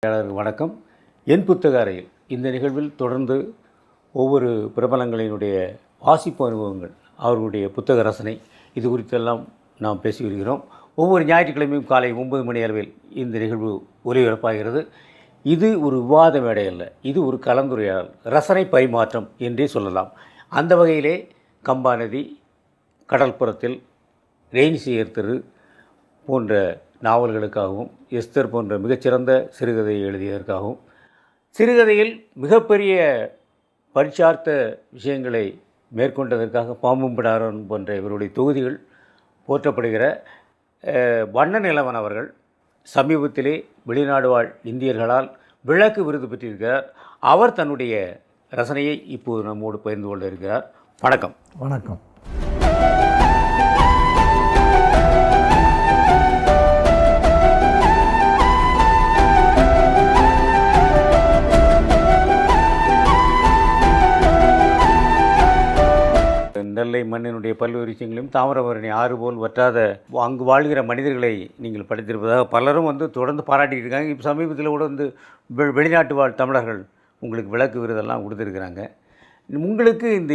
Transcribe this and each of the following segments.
வணக்கம். என் புத்தக அறையில் இந்த நிகழ்வில் தொடர்ந்து ஒவ்வொரு பிரபலங்களினுடைய வாசிப்பு அனுபவங்கள், அவர்களுடைய புத்தக ரசனை, இது குறித்தெல்லாம் நாம் பேசி வருகிறோம். ஒவ்வொரு ஞாயிற்றுக்கிழமையும் காலை 9 மணி அளவில் இந்த நிகழ்வு ஒலிபரப்பாகிறது. இது ஒரு விவாத மேடை அல்ல, இது ஒரு கலந்துரையாடல், ரசனை பரிமாற்றம் என்றே சொல்லலாம். அந்த வகையிலே கம்பாநதி, கடல்புறத்தில், ரெயின்சியர் தெரு போன்ற நாவல்களுக்காகவும், எஸ்தர் போன்ற மிகச்சிறந்த சிறுகதையை எழுதியதற்காகவும், சிறுகதையில் மிகப்பெரிய பரிச்சார்த்த விஷயங்களை மேற்கொண்டதற்காக பாம்பும் பிடாரன் போன்ற இவருடைய தொகுதிகள் போற்றப்படுகிற வண்ண நிலவன் அவர்கள் சமீபத்திலே வெளிநாடு வாழ் இந்தியர்களால் விளக்கு விருது பெற்றிருக்கிறார். அவர் தன்னுடைய ரசனையை இப்போது நம்மோடு பகிர்ந்து கொள்ள இருக்கிறார். வணக்கம். வணக்கம். நெல்லை மண்ணினுடைய பல்வேறு விஷயங்களையும், தாமிரபரணி ஆறு போல் வற்றாத அங்கு வாழ்கிற மனிதர்களை நீங்கள் படித்திருப்பதாக பலரும் தொடர்ந்து பாராட்டிட்டு இருக்காங்க. இப்போ சமீபத்தில் கூட வெளிநாட்டு வாழ் தமிழர்கள் உங்களுக்கு விளக்கு விருதெல்லாம் கொடுத்துருக்குறாங்க. உங்களுக்கு இந்த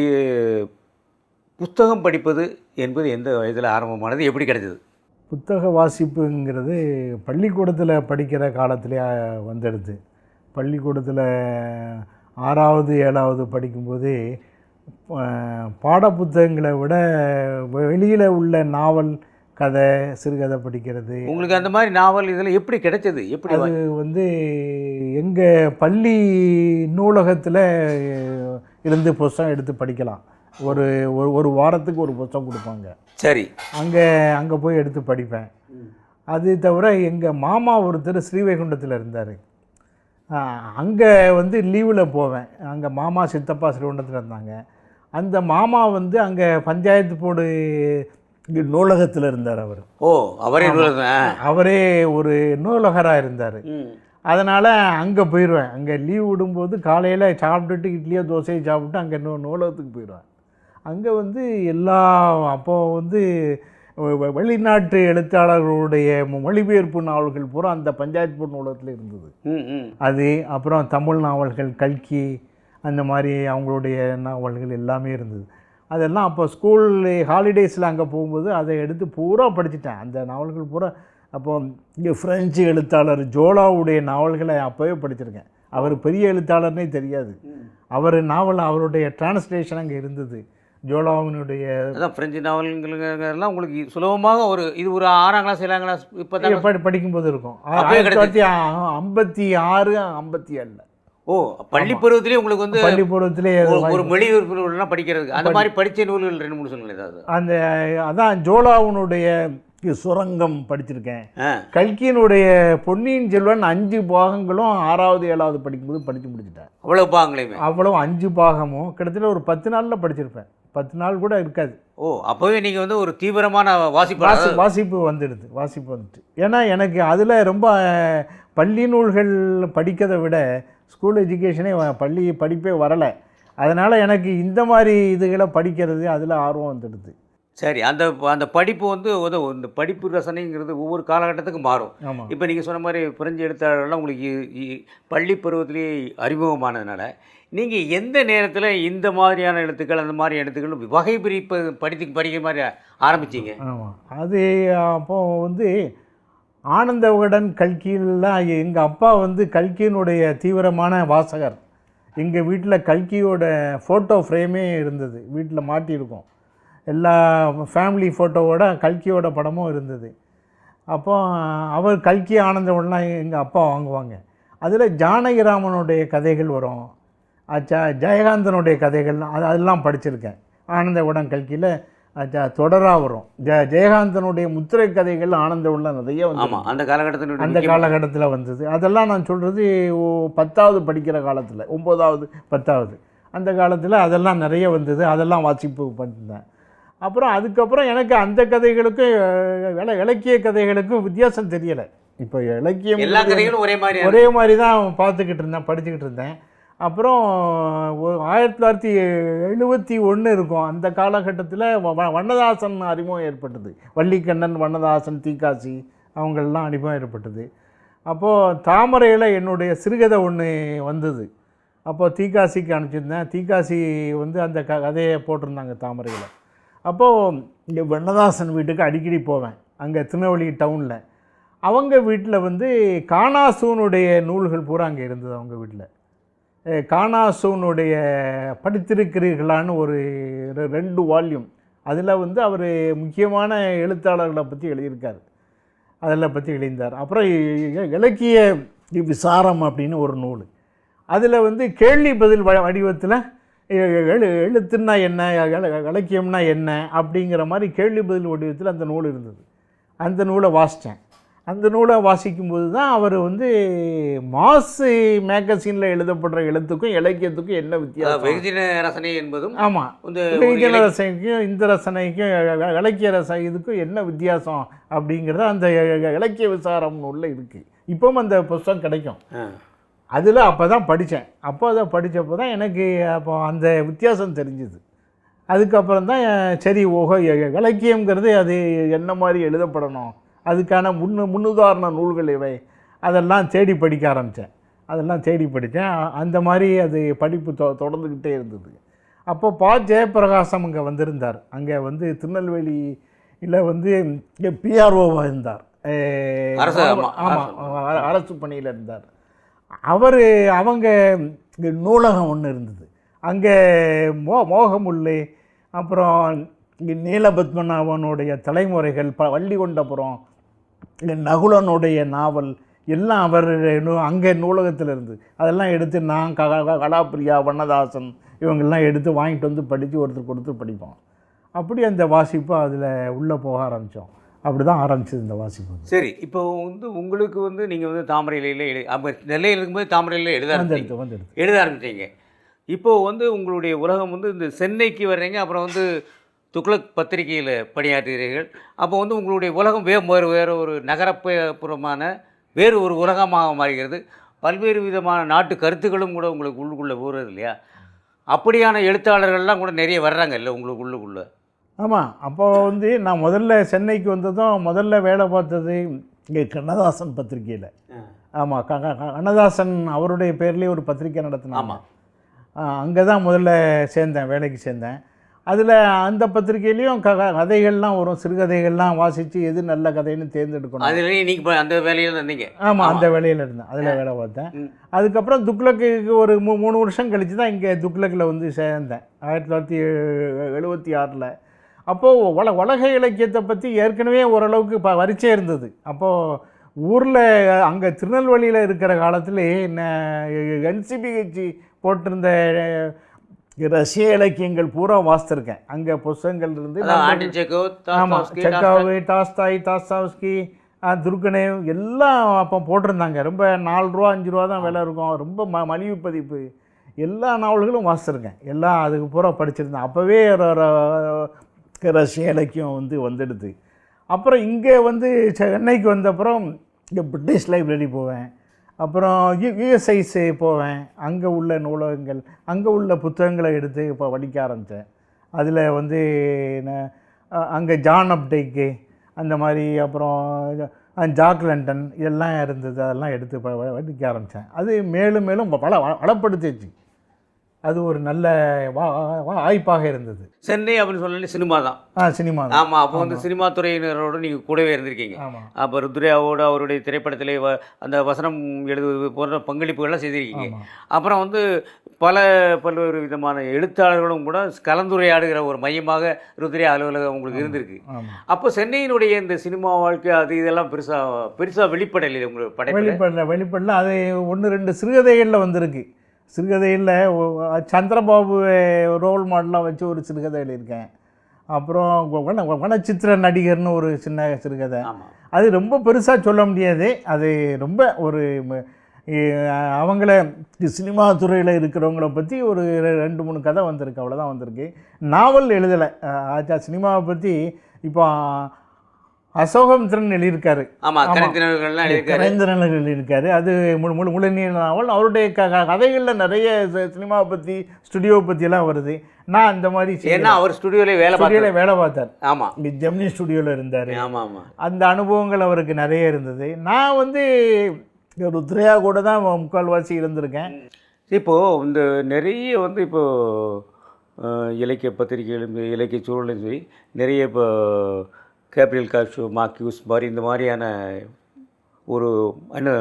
புத்தகம் படிப்பது என்பது எந்த வயதில் ஆரம்பமானது, எப்படி கிடைச்சது? புத்தக வாசிப்புங்கிறது பள்ளிக்கூடத்தில் படிக்கிற காலத்திலே வந்துடுது. பள்ளிக்கூடத்தில் 6வது 7வது படிக்கும்போதே பாடப்புத்தகங்களை விட வெளியில் உள்ள நாவல், கதை, சிறுகதை படிக்கிறது. உங்களுக்கு அந்த மாதிரி நாவல் இதெல்லாம் எப்படி கிடைச்சது? எப்படி அது எங்கள் பள்ளி நூலகத்தில் இருந்து புத்தகம் எடுத்து படிக்கலாம். ஒரு வாரத்துக்கு ஒரு புத்தகம் கொடுப்பாங்க. சரி. அங்கே போய் எடுத்து படிப்பேன். அது தவிர எங்கள் மாமா ஒருத்தர் ஸ்ரீவைகுண்டத்தில் இருந்தார். அங்கே லீவில் போவேன். அங்கே மாமா சித்தப்பா ஸ்ரீவைகுண்டத்தில் இருந்தாங்க. அந்த மாமா அங்கே பஞ்சாயத்து போர்டு நூலகத்தில் இருந்தார். அவர் அவரே ஒரு நூலகராக இருந்தார். அதனால் அங்கே போயிடுவேன். அங்கே லீவ் விடும்போது காலையில் சாப்பிட்டுட்டு இட்லியோ தோசையோ சாப்பிட்டு அங்கே நூலகத்துக்கு போயிடுவேன். அங்கே எல்லா அப்போது வெளிநாட்டு எழுத்தாளர்களுடைய மொழிபெயர்ப்பு நாவல்கள் பூரா அந்த பஞ்சாயத்து போர்டு நூலகத்தில் இருந்தது. அது அப்புறம் தமிழ் நாவல்கள், கல்கி, அந்த மாதிரி அவங்களுடைய நாவல்கள் எல்லாமே இருந்தது. அதெல்லாம் அப்போ ஸ்கூல் ஹாலிடேஸில் அங்கே போகும்போது அதை எடுத்து பூரா படிச்சுட்டேன். அந்த நாவல்கள் பூரா அப்போது இங்கே ஃப்ரெஞ்சு எழுத்தாளர் ஜோலாவுடைய நாவல்களை அப்போவே படிச்சிருக்கேன். அவர் பெரிய எழுத்தாளர்னே தெரியாது. அவருடைய டிரான்ஸ்லேஷன் அங்கே இருந்தது. ஜோலாவினுடைய ஃப்ரெஞ்சு நாவல்கள்லாம் உங்களுக்கு சுலபமாக இது ஒரு 6ஆம் கிளாஸ் 7ஆம் கிளாஸ் இப்போ படிக்கும்போது இருக்கும். 1956 57. பள்ளி பருவத்திலே உங்களுக்கு பள்ளி பருவத்திலே ஒரு மொழி நூல்கள்லாம் படிக்கிறதுக்கு அந்த மாதிரி படித்த நூல்கள் 2-3 சொல்லுங்கள் ஏதாவது. அதான் ஜோலாவினுடைய சுரங்கம் படிச்சிருக்கேன். கல்கியினுடைய பொன்னியின் செல்வன் 5 பாகங்களும் 6வது 7வது படிக்கும்போது படித்து முடிச்சுட்டேன். அவ்வளவு பாகங்களையுமே? அவ்வளவு 5 பாகமும் கிட்டத்தட்ட ஒரு 10 நாளில் படிச்சிருப்பேன். 10 நாள் கூட இருக்காது. அப்போவே நீங்கள் ஒரு தீவிரமான வாசிப்பு வந்துட்டு. ஏன்னா எனக்கு அதில் ரொம்ப பள்ளி நூல்கள் படிக்கிறதை விட ஸ்கூல் எஜுகேஷனே பள்ளி படிப்பே வரலை. அதனால் எனக்கு இந்த மாதிரி இதுகளை படிக்கிறது அதில் ஆர்வம் வந்துடுது. சரி. அந்த படிப்பு இந்த படிப்பு ரசனைங்கிறது ஒவ்வொரு காலகட்டத்துக்கும் மாறும். இப்போ நீங்கள் சொன்ன மாதிரி பிரெஞ்சு எழுத்தாளர்கள்லாம் உங்களுக்கு பள்ளி பருவத்திலேயே அறிமுகமானதுனால நீங்கள் எந்த நேரத்தில் இந்த மாதிரியான எழுத்துக்கள், அந்த மாதிரி எழுத்துக்கள் வகை பிரிப்பு படிக்கிற மாதிரி ஆரம்பிச்சிங்க? ஆமாம், அது அப்போது ஆனந்த விகடன், கல்கியெல்லாம் எங்கள் அப்பா கல்கியினுடைய தீவிரமான வாசகர். எங்கள் வீட்டில் கல்கியோட ஃபோட்டோ ஃப்ரேமே இருந்தது, வீட்டில் மாட்டியிருக்கோம். எல்லா ஃபேமிலி ஃபோட்டோவோட கல்கியோட படமும் இருந்தது. அப்போ அவர் கல்கி, ஆனந்த விகடன்லாம் எங்கள் அப்பா வாங்குவாங்க. அதில் ஜானகிராமனுடைய கதைகள் வரும், ஜெயகாந்தனுடைய கதைகள், அதெல்லாம் படிச்சிருக்கேன். ஆனந்த விகடன் கல்கியில் தொடராக வரும். ஜெயகாந்தனுடைய முத்திரை கதைகள் ஆனந்த விகடன் நிறைய அந்த காலகட்டத்தில் வந்தது. அதெல்லாம் நான் சொல்கிறது 10வது படிக்கிற காலத்தில், 9வது 10வது அந்த காலத்தில் அதெல்லாம் நிறைய வந்தது. அதெல்லாம் வாசிப்பு பண்ணியிருந்தேன். அப்புறம் அதுக்கப்புறம் எனக்கு அந்த கதைகளுக்கும் இலக்கிய கதைகளுக்கும் வித்தியாசம் தெரியலை. இப்போ இலக்கியம் எல்லா கதைகளும் ஒரே மாதிரி தான் பார்த்துக்கிட்டு இருந்தேன், படிச்சுக்கிட்டு இருந்தேன். அப்புறம் 1971 இருக்கும். அந்த காலகட்டத்தில் வண்ணதாசன் அறிமுகம் ஏற்பட்டது. வள்ளிக்கண்ணன், வண்ணதாசன், தீக்காசி அவங்களெல்லாம் அறிமுகம் ஏற்பட்டது. அப்போது தாமரையில் என்னுடைய சிறுகதை ஒன்று வந்தது. அப்போது தீக்காசிக்கு அனுப்பிச்சிருந்தேன். தீக்காசி வந்து அந்த கதையை போட்டிருந்தாங்க தாமரையில். அப்போது இங்கே வண்ணதாசன் வீட்டுக்கு அடிக்கடி போவேன், அங்கே திருநெல்வேலி டவுனில். அவங்க வீட்டில் வந்து காணாசூனுடைய நூல்கள் பூரா அங்கே இருந்தது. அவங்க வீட்டில் காணாசூனுடைய படித்திருக்கிறீர்களான்னு ஒரு 2 வால்யூம், அதில் வந்து அவர் முக்கியமான எழுத்தாளர்களை பற்றி எழுதியிருக்கார், அதில் பற்றி எழுந்தார். அப்புறம் இலக்கிய விசாரம் அப்படின்னு ஒரு நூல், அதில் வந்து கேள்வி பதில் வடிவத்தில் எழுத்துன்னா என்ன, இலக்கியம்னா என்ன அப்படிங்கிற மாதிரி கேள்வி பதில் வடிவத்தில் அந்த நூல் இருந்தது. அந்த நூலை வாசித்தேன். அந்த நூலை வாசிக்கும்போது தான் அவர் வந்து மாசு மேகசினில் எழுதப்படுற எழுத்துக்கும் இலக்கியத்துக்கும் என்ன வித்தியாசம், வெகுஜன ரசனை என்பதும், ஆமாம், வெகுஜன ரசனைக்கும் இந்த ரசனைக்கும் இலக்கிய இதுக்கும் என்ன வித்தியாசம் அப்படிங்கிறத அந்த இலக்கிய விசாரம் நூலில் இருக்குது. இப்போவும் அந்த புத்தகம் கிடைக்கும். அதில் அப்போ தான் படித்தேன். அப்போ அதை படித்தப்போ தான் எனக்கு அப்போ அந்த வித்தியாசம் தெரிஞ்சுது. அதுக்கப்புறம் தான் சரி, ஓஹோ, இலக்கியங்கிறது அது என்ன மாதிரி எழுதப்படணும், அதுக்கான முன்னுதாரண நூல்கள் இவை, அதெல்லாம் தேடி படிக்க ஆரம்பித்தேன். அதெல்லாம் தேடி படித்தேன். அந்த மாதிரி அது படிப்பு தொடர்ந்துக்கிட்டே இருந்தது. அப்போ ஜெயப்பிரகாசம் அங்கே வந்திருந்தார். அங்கே வந்து திருநெல்வேலியில் வந்து பிஆர்ஓவாக இருந்தார். ஆமாம், அரசு பணியில் இருந்தார். அவங்க நூலகம் ஒன்று இருந்தது அங்கே, மோகமுல்லை, அப்புறம் நீலபத்மநாபனுடைய தலைமுறைகள், வள்ளிகொண்டபுரம், நகுலனுடைய நாவல் எல்லாம் அவர் அங்கே நூலகத்தில் இருந்து அதெல்லாம் எடுத்து நான் கலாப்பிரியா, வண்ணதாசன் இவங்கெல்லாம் எடுத்து வாங்கிட்டு வந்து படித்து ஒருத்தர் கொடுத்து படிப்போம். அப்படி அந்த வாசிப்பு அதில் உள்ளே போக ஆரம்பித்தோம். அப்படி தான் ஆரம்பிச்சது இந்த வாசிப்பு. சரி, இப்போ வந்து உங்களுக்கு வந்து நீங்கள் வந்து தாமரையிலே நெல்லையில் இருக்கும்போது தாமரையிலே எழுத ஆரம்பிச்சிங்க. இப்போது வந்து உங்களுடைய உலகம் வந்து இந்த சென்னைக்கு வர்றீங்க, அப்புறம் வந்து துக்ளக் பத்திரிகையில் பணியாற்றுகிறீர்கள். அப்போ வந்து உங்களுடைய உலகம் வேறு ஒரு நகரப்புறமான வேறு ஒரு உலகமாக மாறுகிறது. பல்வேறு விதமான நாட்டு கருத்துக்களும் கூட உங்களுக்கு உள்ளுக்குள்ளே ஊறுறது இல்லையா? அப்படியான எழுத்தாளர்கள்லாம் கூட நிறைய வர்றாங்க இல்லை உங்களுக்கு உள்ளுக்குள்ளே? ஆமாம். அப்போ வந்து நான் முதல்ல சென்னைக்கு வந்ததும் முதல்ல வேலை பார்த்தது இங்கே கண்ணதாசன் பத்திரிகையில். ஆமாம், கண்ணதாசன் அவருடைய பேர்லேயே ஒரு பத்திரிக்கை நடத்தினேன். ஆமாம், அங்கே தான் முதல்ல வேலைக்கு சேர்ந்தேன். அதில் அந்த பத்திரிகையிலையும் கதைகள்லாம் வரும், சிறுகதைகள்லாம் வாசித்து எது நல்ல கதைன்னு தேர்ந்தெடுக்கணும். அதில் நீங்கள் அந்த வேலையில் இருந்தீங்க? ஆமாம், அந்த வேலையில் இருந்தேன். அதில் வேலை பார்த்தேன். அதுக்கப்புறம் துக்ளக்கு ஒரு 3 வருஷம் கழித்து தான் இங்கே துக்ளக்கில் வந்து சேர்ந்தேன், 1976. அப்போது உலக இலக்கியத்தை பற்றி ஏற்கனவே ஓரளவுக்கு வரிச்சே இருந்தது. அப்போது ஊரில் அங்கே திருநெல்வேலியில் இருக்கிற காலத்தில் NCBH போட்டிருந்த ரஷ்ய இலக்கியங்கள் பூரா வாசித்திருக்கேன். அங்கே புஸ்தகங்கள் இருந்து, ஆமாம், செக்கோவ், டாஸ்தாவ்ஸ்கி, துர்கனேவ் எல்லாம் அப்போ போட்டிருந்தாங்க. ரொம்ப 4 ரூபா 5 ரூபா தான் விலை இருக்கும், ரொம்ப மலிவு பதிப்பு. எல்லா நாவல்களும் வாசித்திருக்கேன், எல்லாம் அதுக்கு பூரா படிச்சிருந்தேன். அப்போவே ரஷ்ய இலக்கியம் வந்துடுது. அப்புறம் இங்கே வந்து சென்னைக்கு வந்தப்புறம் இங்கே பிரிட்டிஷ் லைப்ரரி போவேன், அப்புறம் யுஎஸ்ஐஸ் போவேன். அங்கே உள்ள நூலகங்கள், அங்கே உள்ள புத்தகங்களை எடுத்து இப்போ படிக்க ஆரம்பித்தேன். அதில் வந்து அங்கே ஜான் அப்டைக்கு அந்த மாதிரி, அப்புறம் ஜாக் லண்டன் இதெல்லாம் இருந்தது, அதெல்லாம் எடுத்து படிக்க ஆரம்பித்தேன். அது மேலும் மேலும் வளப்படுத்திச்சு. அது ஒரு நல்ல வாய்ப்பாக இருந்தது. சென்னை அப்படின்னு சொல்லி சினிமா தான். சினிமா. ஆமாம், அப்போ வந்து சினிமா துறையினரோடு நீங்கள் கூடவே இருந்திருக்கீங்க. அப்போ ருத்ரையாவோடு அவருடைய திரைப்படத்திலே அந்த வசனம் எழுதுவது போன்ற பங்களிப்புகள்லாம் செய்திருக்கீங்க. அப்புறம் வந்து பல்வேறு விதமான எழுத்தாளர்களும் கூட கலந்துரையாடுகிற ஒரு மையமாக ருத்ரையா அலுவலகம் உங்களுக்கு இருந்திருக்கு. அப்போ சென்னையினுடைய இந்த சினிமா வாழ்க்கை அது இதெல்லாம் பெருசாக வெளிப்படலை உங்களுக்கு? வெளிப்படல. அது 1-2 சிறுகதைகளில் வந்திருக்கு. சிறுகதையில் சந்திரபாபு ரோல் மாடலாக வச்சு ஒரு சிறுகதை எழுதியிருக்கேன். அப்புறம் வனச்சித்திர நடிகர்னு ஒரு சின்ன சிறுகதை. அது ரொம்ப பெருசாக சொல்ல முடியாது. அது ரொம்ப ஒரு அவங்கள சினிமா துறையில் இருக்கிறவங்கள பற்றி ஒரு 2-3 கதை வந்திருக்கு, அவ்வளோதான் வந்திருக்கு. நாவல் எழுதலை. சினிமாவை பற்றி இப்போ அசோகமித்திரன் எழுதியிருக்காரு. கரைந்திரர்கள் எழுதியிருக்காரு. அது முழுநீள நாவல். அவருடைய கதைகளில் நிறைய சினிமாவை பற்றி, ஸ்டுடியோவை பற்றியெல்லாம் வருது. நான் அந்த மாதிரி, ஏன்னா அவர் ஸ்டுடியோவில் வேலை பார்த்தார். ஆமாம், ஜெமினி ஸ்டுடியோவில் இருந்தார். ஆமாம் ஆமாம். அந்த அனுபவங்கள் அவருக்கு நிறைய இருந்தது. நான் வந்து ருத்ரையா கூட தான் முக்கால்வாசி இருந்திருக்கேன். இப்போது இந்த நிறைய வந்து இப்போது இலக்கிய பத்திரிகைகளும் இலக்கிய சூழலும் சரி, நிறைய இப்போ கேப்ரியல் கார்ஷோ, மார்க்யூஸ் மாதிரி இந்த மாதிரியான ஒரு என்ன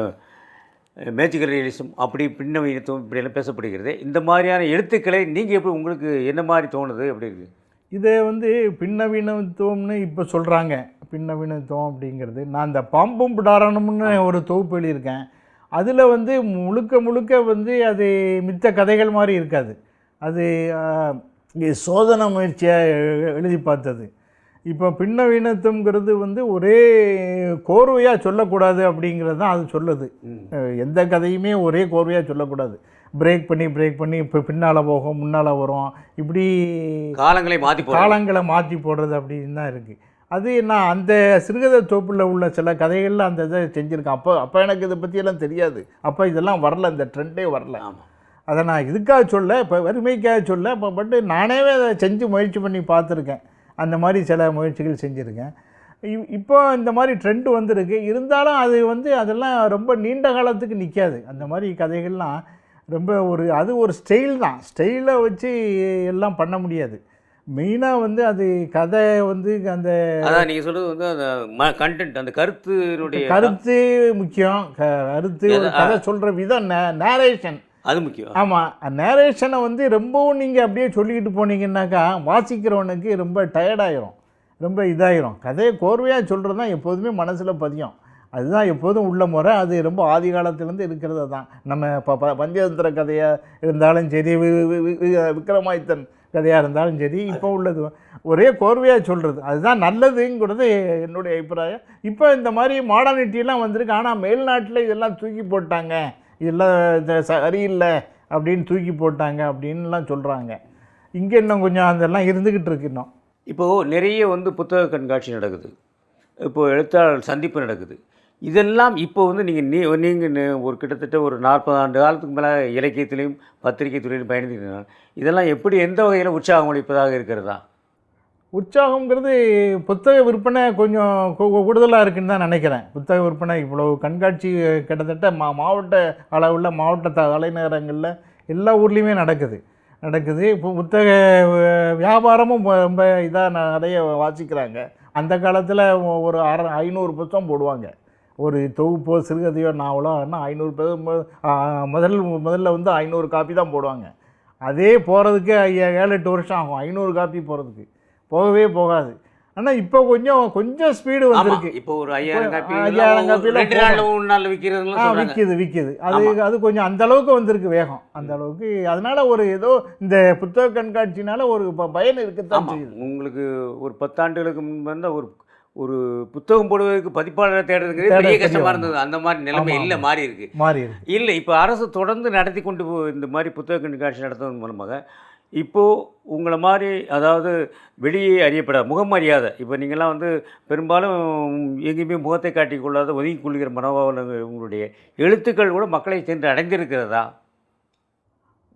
மேஜிக்கல் ரியலிசம் அப்படி பின்னவீனத்துவம் இப்படியெல்லாம் பேசப்படுகிறது. இந்த மாதிரியான எழுத்துக்களை நீங்கள் எப்படி உங்களுக்கு என்ன மாதிரி தோணுது அப்படி இருக்குது? இதை வந்து பின்னவீனத்துவம்னு இப்போ சொல்கிறாங்க. பின்னவீனத்துவம் அப்படிங்கிறது, நான் இந்த பாம்பும் பிடாரணம்னு ஒரு தொகுப்பு எழுதியிருக்கேன். அதில் வந்து முழுக்க முழுக்க வந்து அது மித்த கதைகள் மாதிரி இருக்காது. அது சோதனை முயற்சியாக எழுதி பார்த்தது. இப்போ பின்னவீனத்துவங்கிறது வந்து ஒரே கோர்வையாக சொல்லக்கூடாது அப்படிங்கிறது தான் அது சொல்லுது. எந்த கதையுமே ஒரே கோர்வையாக சொல்லக்கூடாது. பிரேக் பண்ணி இப்போ பின்னால் போகும், முன்னால் வரும், இப்படி காலங்களை மாற்றி போடுறது அப்படின்னு தான் இருக்குது. அது நான் அந்த சிறுகதை தொகுப்பில் உள்ள சில கதைகளில் அந்த இதை செஞ்சுருக்கேன். அப்போ எனக்கு இதை பற்றியெல்லாம் தெரியாது. அப்போ இதெல்லாம் வரல, இந்த ட்ரெண்டே வரல. அதை நான் இதுக்காக சொல்ல, இப்போ வறுமைக்காக சொல்ல, இப்போ பட்டு நானே அதை செஞ்சு முயற்சி பண்ணி பார்த்துருக்கேன். அந்த மாதிரி சில முயற்சிகள் செஞ்சுருக்கேன். இப்போ இந்த மாதிரி ட்ரெண்டு வந்திருக்கு. இருந்தாலும் அது வந்து அதெல்லாம் ரொம்ப நீண்ட காலத்துக்கு நிற்காது. அந்த மாதிரி கதைகள்லாம் ரொம்ப அது ஒரு ஸ்டைல் தான். ஸ்டைலை வச்சு எல்லாம் பண்ண முடியாது. மெயினாக வந்து அது கதை வந்து அந்த அதான் நீங்கள் சொல்கிறது வந்து அந்த கண்டென்ட், அந்த கருத்து முக்கியம். கருத்து கதை சொல்கிற விதம், நேரேஷன் அது முக்கியம். ஆமாம், நேரேஷனை வந்து ரொம்பவும் நீங்கள் அப்படியே சொல்லிக்கிட்டு போனீங்கன்னாக்கா வாசிக்கிறவனுக்கு ரொம்ப டயர்டாயிரும், ரொம்ப இதாயிரும். கதையை கோர்வையாக சொல்கிறது தான் எப்போதுமே மனசில் பதியும். அதுதான் எப்போதும் உள்ள முறை. அது ரொம்ப ஆதி காலத்துலேருந்து இருக்கிறது தான். நம்ம பஞ்சதந்திர கதையாக இருந்தாலும் சரி, விக்ரமாதித்தன் கதையாக இருந்தாலும் சரி, இப்போ உள்ளது ஒரே கோர்வையாக சொல்கிறது அதுதான் நல்லதுங்கிறது என்னுடைய அபிப்பிராயம். இப்போ இந்த மாதிரி மாடர்னிட்டிலாம் வந்திருக்கு. ஆனால் மேல்நாட்டில் இதெல்லாம் தூக்கி போட்டாங்க, இதெல்லாம் சரியில்லை அப்படின்னு தூக்கி போட்டாங்க அப்படின்லாம் சொல்கிறாங்க. இங்கே இன்னும் கொஞ்சம் அதெல்லாம் இருந்துக்கிட்டு இருக்கு. இன்னும் இப்போது நிறைய வந்து புத்தக கண்காட்சி நடக்குது, இப்போது எழுத்தாளர் சந்திப்பு நடக்குது. இதெல்லாம் இப்போ வந்து நீங்கள் ஒரு கிட்டத்தட்ட ஒரு 40 ஆண்டு காலத்துக்கு மேலே இலக்கியத்திலையும் பத்திரிகை துறையிலும் பயணிக்கிறீங்க. இதெல்லாம் எப்படி எந்த வகையில் உற்சாகம் அளிப்பதாக இருக்கிறதா? உற்சாகங்கிறது புத்தக விற்பனை கொஞ்சம் கூடுதலாக இருக்குன்னு தான் நினைக்கிறேன். புத்தக விற்பனை இவ்வளோ கண்காட்சி கிட்டத்தட்ட மாவட்ட அளவில், மாவட்ட தலைநகரங்களில் எல்லா ஊர்லேயுமே நடக்குது. இப்போ புத்தக வியாபாரமும் ரொம்ப இதாக நிறைய வாசிக்கிறாங்க. அந்த காலத்தில் ஒரு 500 புத்தகம் போடுவாங்க. ஒரு தொகுப்போ சிறுகதையோ நாவலோ ஆனால் 500 பேர் முதல்ல வந்து 500 காப்பி தான் போடுவாங்க. அதே போகிறதுக்கு 7-8 வருஷம் ஆகும் 500 காப்பி போகிறதுக்கு. போகவே போகாது. ஆனால் இப்போ கொஞ்சம் ஸ்பீடு வந்திருக்கு. இப்போ ஒரு 5000 காப்பியில் விற்கிது. அது கொஞ்சம் அந்தளவுக்கு வந்திருக்கு வேகம், அந்த அளவுக்கு. அதனால் ஒரு ஏதோ இந்த புத்தக கண்காட்சினால ஒரு பயன் இருக்குத்தான் செய்யுது. உங்களுக்கு ஒரு 10 ஆண்டுகளுக்கு முன்பு வந்தால் ஒரு புத்தகம் போடுவதற்கு பதிப்பாளரை தேடுறதுங்கிறது பெரிய கஷ்டமாக இருந்தது. அந்த மாதிரி நிலைமை இல்லை, மாறி இருக்கு. இல்லை, இப்போ அரசு தொடர்ந்து நடத்தி கொண்டு இந்த மாதிரி புத்தக கண்காட்சி நடத்துவதன் மூலமாக இப்போது உங்களை மாதிரி, அதாவது வெளியே அறியப்படாத முகம் அறியாத, இப்போ நீங்கள்லாம் வந்து பெரும்பாலும் எங்கேயுமே முகத்தை காட்டிக்கொள்ளாத ஒதுங்கி கொள்கிற மனோபாவம் உங்களுடைய எழுத்துக்கள் கூட மக்களை சென்று அடைந்திருக்கிறதா?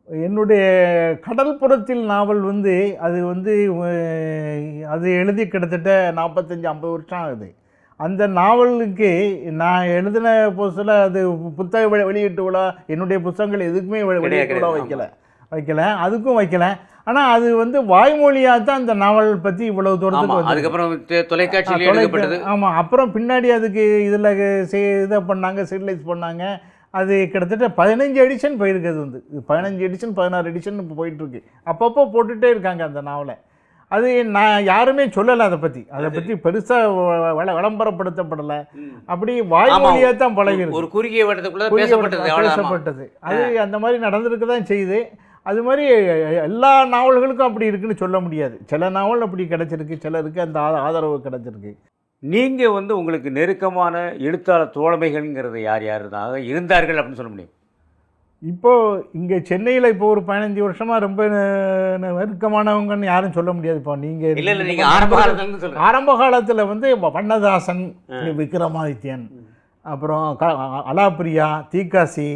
என்னுடைய கடல்புறத்தில் நாவல் வந்து அது எழுதி கிட்டத்தட்ட 45-50 வருஷம் ஆகுது. அந்த நாவலுக்கு நான் எழுதின புதுசில் அது புத்தக வெளியீட்டு விழா, என்னுடைய புத்தகங்கள் எதுக்குமே வெளியீட்டு விழா வைக்கல, அதுக்கும் வைக்கல. ஆனால் அது வந்து வாய்மொழியாக தான் அந்த நாவல் பற்றி இவ்வளவு தூரத்துக்கு வந்து. அதுக்கப்புறம் தொலைக்காட்சி. ஆமாம், அப்புறம் பின்னாடி அதுக்கு இதில் இதை பண்ணாங்க, சீரியலைஸ் பண்ணாங்க. அது கிட்டத்தட்ட 15 எடிஷன் போயிருக்கு. அது வந்து 15 எடிஷன் 16 எடிஷன் இப்போ போயிட்டுருக்கு. அப்பப்போ போட்டுகிட்டே இருக்காங்க அந்த நாவலை. அது நான் யாருமே சொல்லலை அதை பற்றி பெருசாக விளம்பரப்படுத்தப்படலை. அப்படி வாய்மொழியாக தான் பழகிருக்கு. ஒரு குறுகிய பேசப்பட்டது. அது அந்த மாதிரி நடந்திருக்கு தான் செய்யுது. அது மாதிரி எல்லா நாவல்களுக்கும் அப்படி இருக்குன்னு சொல்ல முடியாது. சில நாவல் அப்படி கிடச்சிருக்கு, சிலருக்கு அந்த ஆதரவு கிடச்சிருக்கு. நீங்கள் வந்து உங்களுக்கு நெருக்கமான எழுத்தாளர் தோழமைகள்ங்கிறது யார் இருந்தார்கள் அப்படின்னு சொல்ல முடியும்? இப்போது இங்கே சென்னையில் இப்போ ஒரு 15 வருஷமாக ரொம்ப நெருக்கமானவங்கன்னு யாரும் சொல்ல முடியாது. இப்போ நீங்கள் ஆரம்ப காலத்தில் வந்து வண்ணதாசன், விக்ரமாதித்யன், அப்புறம் அலாப்பிரியா, தீக்காசி,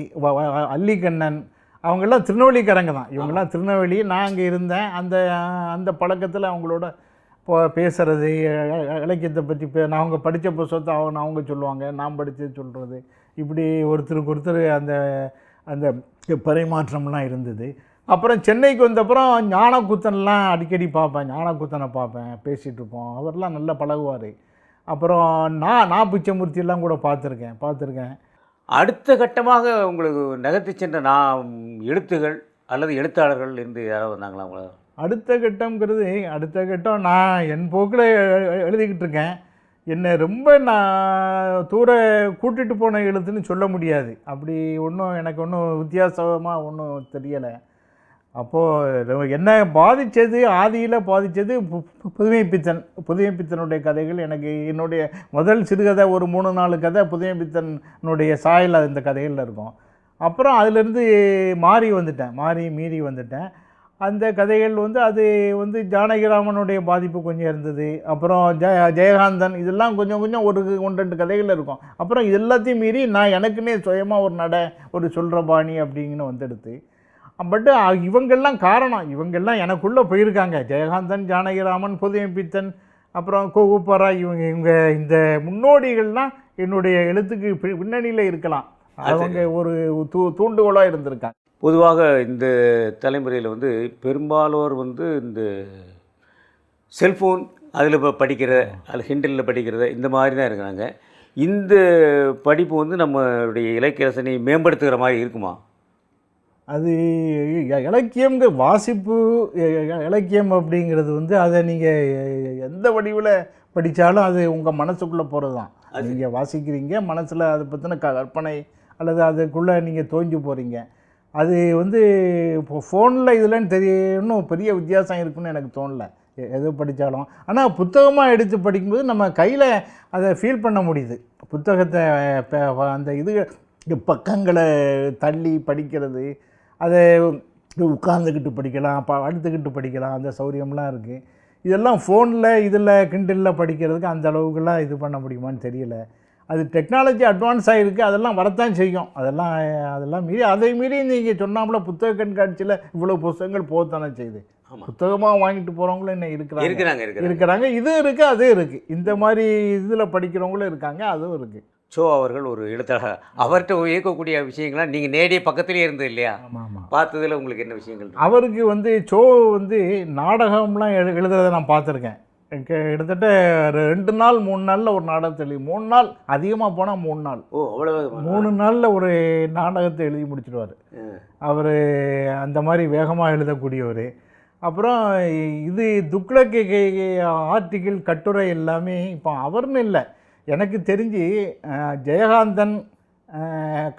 அல்லிக்கண்ணன், அவங்கெல்லாம் திருநெல்வேலிக்காரங்க தான். இவங்கெல்லாம் திருநெல்வேலி. நான் அங்கே இருந்தேன். அந்த பழக்கத்தில் அவங்களோட பேசுகிறது, இலக்கியத்தை பற்றி நான் அவங்க படித்த புத்தகத்தை அவங்க சொல்லுவாங்க, நான் படித்து சொல்கிறது, இப்படி ஒருத்தருக்கு ஒருத்தர் அந்த அந்த பரிமாற்றம்லாம் இருந்தது. அப்புறம் சென்னைக்கு வந்தப்புறம் ஞானக்கூத்தன்லாம் அடிக்கடி பார்ப்பேன். ஞானக்கூத்தனை பார்ப்பேன், பேசிகிட்டு இருப்போம். அவர்லாம் நல்லா பழகுவார். அப்புறம் நான் பிச்சமூர்த்தியெல்லாம் கூட பார்த்துருக்கேன். அடுத்த கட்டமாக உங்களுக்கு நகர்த்தி சென்ற எழுத்துகள் அல்லது எழுத்தாளர்கள் இருந்து யாராவது வந்தாங்களா உங்களை? அடுத்த கட்டம் நான் என் போக்கில் எழுதிக்கிட்டு இருக்கேன். என்னை ரொம்ப நான் தூர கூட்டிகிட்டு போன எழுத்துன்னு சொல்ல முடியாது. அப்படி எனக்கு ஒன்றும் வித்தியாசமாக ஒன்றும் தெரியலை. அப்போது என்ன ஆதியில் பாதித்தது புதுமைப்பித்தனுடைய கதைகள். எனக்கு என்னுடைய முதல் சிறுகதை ஒரு 3-4 கதை புதுமைப்பித்தனுடைய சாயல் இந்த கதைகளில் இருக்கும். அப்புறம் அதிலேருந்து மீறி வந்துட்டேன். அந்த கதைகள் அது ஜானகிராமனுடைய பாதிப்பு கொஞ்சம் இருந்தது. அப்புறம் ஜெயகாந்தன் இதெல்லாம் கொஞ்சம் 1-2 கதைகள் இருக்கும். அப்புறம் இது எல்லாத்தையும் மீறி நான் எனக்குன்னே சுயமாக ஒரு சொல்கிற பாணி அப்படிங்கன்னு வந்துடுது. பட்டு இவங்கெல்லாம் காரணம், இவங்கெல்லாம் எனக்குள்ளே போயிருக்காங்க. ஜெயகாந்தன், ஜானகிராமன், புதுமைப்பித்தன், அப்புறம் கோகுப்பரா, இவங்க இந்த முன்னோடிகள்லாம் என்னுடைய எழுத்துக்கு பின்னணியில் இருக்கலாம். அவங்க ஒரு தூண்டுகோலாக இருந்திருக்காங்க. பொதுவாக இந்த தலைமுறையில் பெரும்பாலோர் இந்த செல்ஃபோன் அதில் படிக்கிற அதில் ஹிண்டலில் படிக்கிறத இந்த மாதிரி தான் இருக்கிறாங்க. இந்த படிப்பு நம்மளுடைய இலக்கிய ரசனையை மேம்படுத்துகிற மாதிரி இருக்குமா? அது வாசிப்பு இலக்கியம் அப்படிங்கிறது அதை நீங்கள் எந்த வடிவில் படித்தாலும் அது உங்கள் மனசுக்குள்ளே போகிறது தான். நீங்கள் வாசிக்கிறீங்க, மனசில் அதை பற்றின கற்பனை அல்லது அதுக்குள்ளே நீங்கள் தோய்ஞ்சு போகிறீங்க. அது இப்போ ஃபோனில் இதெல்லாம் இன்னும் பெரிய வித்தியாசம் இருக்குன்னு எனக்கு தோணலை எது படித்தாலும். ஆனால் புத்தகமாக எடுத்து படிக்கும்போது நம்ம கையில் அதை ஃபீல் பண்ண முடியுது. புத்தகத்தை அந்த பக்கங்களை தள்ளி படிக்கிறது, அதை உட்கார்ந்துக்கிட்டு படிக்கலாம், அடுத்துக்கிட்டு படிக்கலாம், அந்த சௌரியம்லாம் இருக்குது. இதெல்லாம் ஃபோனில் கிண்டலில் படிக்கிறதுக்கு அந்த அளவுக்குலாம் இது பண்ண முடியுமான்னு தெரியல. அது டெக்னாலஜி அட்வான்ஸ் ஆகிருக்கு, அதெல்லாம் வரத்தான் செய்யும். அதெல்லாம் அதை மீறி நீங்கள் சொன்னாப்புல புத்தக கண்காட்சியில் இவ்வளோ புத்தகங்கள் போகத்தானே செய்யுது. புத்தகமாக வாங்கிட்டு போகிறவங்களும் என்ன இருக்கிறாங்க. இதுவும் இருக்குது, அதுவும் இருக்குது. இந்த மாதிரி இதில் படிக்கிறவங்களும் இருக்காங்க, அதுவும் இருக்குது. சோ அவர்கள் ஒரு எழுத்தாளர், அவர்கிட்ட இயக்கக்கூடிய விஷயங்கள்லாம் நீங்கள் நேரடிய பக்கத்துலேயே இருந்தது இல்லையா? ஆமாம். பார்த்ததில் உங்களுக்கு என்ன விஷயங்கள்? அவருக்கு சோ நாடகம்லாம் எழுதுறதை நான் பார்த்துருக்கேன். கிட்டத்தட்ட 2 நாள் 3 நாளில் ஒரு நாடகத்தை எழுதி, 3 நாள் அதிகமாக போனால் 3 நாள். அவ்வளோ 3 நாளில் ஒரு நாடகத்தை எழுதி முடிச்சிடுவார் அவர். அந்த மாதிரி வேகமாக எழுதக்கூடியவர். அப்புறம் துக்ளக் ஆர்டிக்கிள், கட்டுரை எல்லாமே இப்போ அவர்னு இல்லை, எனக்கு தெரிஞ்சு ஜெயகாந்தன்,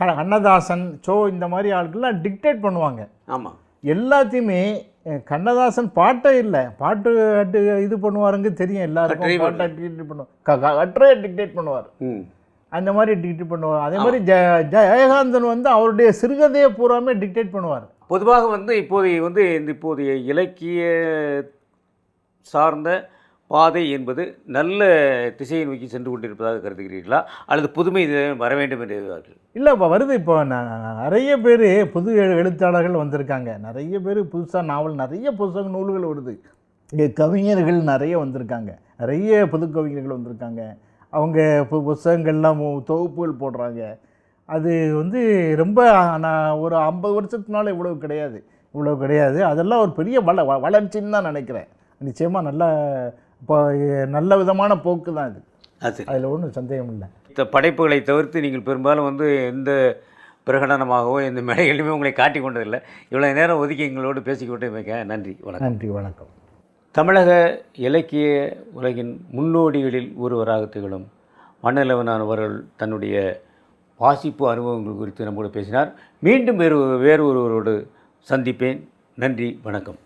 கண்ணதாசன், சோ இந்த மாதிரி ஆட்கள்லாம் டிக்டேட் பண்ணுவாங்க. ஆமாம். எல்லாத்தையுமே கண்ணதாசன் பாட்டே இல்லை, பாட்டு இது பண்ணுவாருங்க தெரியும் எல்லாருக்கும். பாட்டை டிக்டேட் பண்ணுவார், கட்டுரையை டிக்டேட் பண்ணுவார், அந்த மாதிரி டிக்டேட் பண்ணுவார். அதே மாதிரி ஜெயகாந்தன் அவருடைய சிறுகதையை பூராமே டிக்டேட் பண்ணுவார். பொதுவாக இப்போதைய இலக்கிய சார்ந்த பாதை என்பது நல்ல திசையை நோக்கி சென்று கொண்டிருப்பதாக கருதுகிறீர்களா, அல்லது புதுமை வர வேண்டும் என்று எதிர்பார்க்கிறீர்கள்? இல்லை, இப்போ வருது. இப்போ நிறைய பேர் புது எழுத்தாளர்கள் வந்திருக்காங்க. நிறைய பேர் புதுசாக நாவல், நிறைய நூல்கள் வருது. கவிஞர்கள் நிறைய வந்திருக்காங்க, நிறைய புது கவிஞர்கள் வந்திருக்காங்க. அவங்க புத்தகங்கள்லாம் தொகுப்புகள் போடுறாங்க. அது ரொம்ப நான் ஒரு 50 வருஷத்துக்கு முன்னால் இவ்வளவு கிடையாது. அதெல்லாம் ஒரு பெரிய வளர்ச்சின்னு தான் நினைக்கிறேன். நிச்சயமாக நல்ல விதமான போக்கு தான் இது. அதில் ஒன்றும் சந்தேகம் இல்லை. இந்த படைப்புகளை தவிர்த்து நீங்கள் பெரும்பாலும் எந்த பிரகடனமாகவோ எந்த மேடைகளிலுமே உங்களை காட்டி கொண்டதில்லை. இவ்வளோ நேரம் ஒதுக்கி எங்களோடு பேசிக்கிட்டே வைக்க நன்றி, வணக்கம். நன்றி, வணக்கம். தமிழக இலக்கிய உலகின் முன்னோடிகளில் ஒருவராக திகழும் மன்னலவனான் அவர்கள் தன்னுடைய வாசிப்பு அனுபவங்கள் குறித்து நம்மோடு பேசினார். மீண்டும் வேறு ஒருவரோடு சந்திப்பேன். நன்றி, வணக்கம்.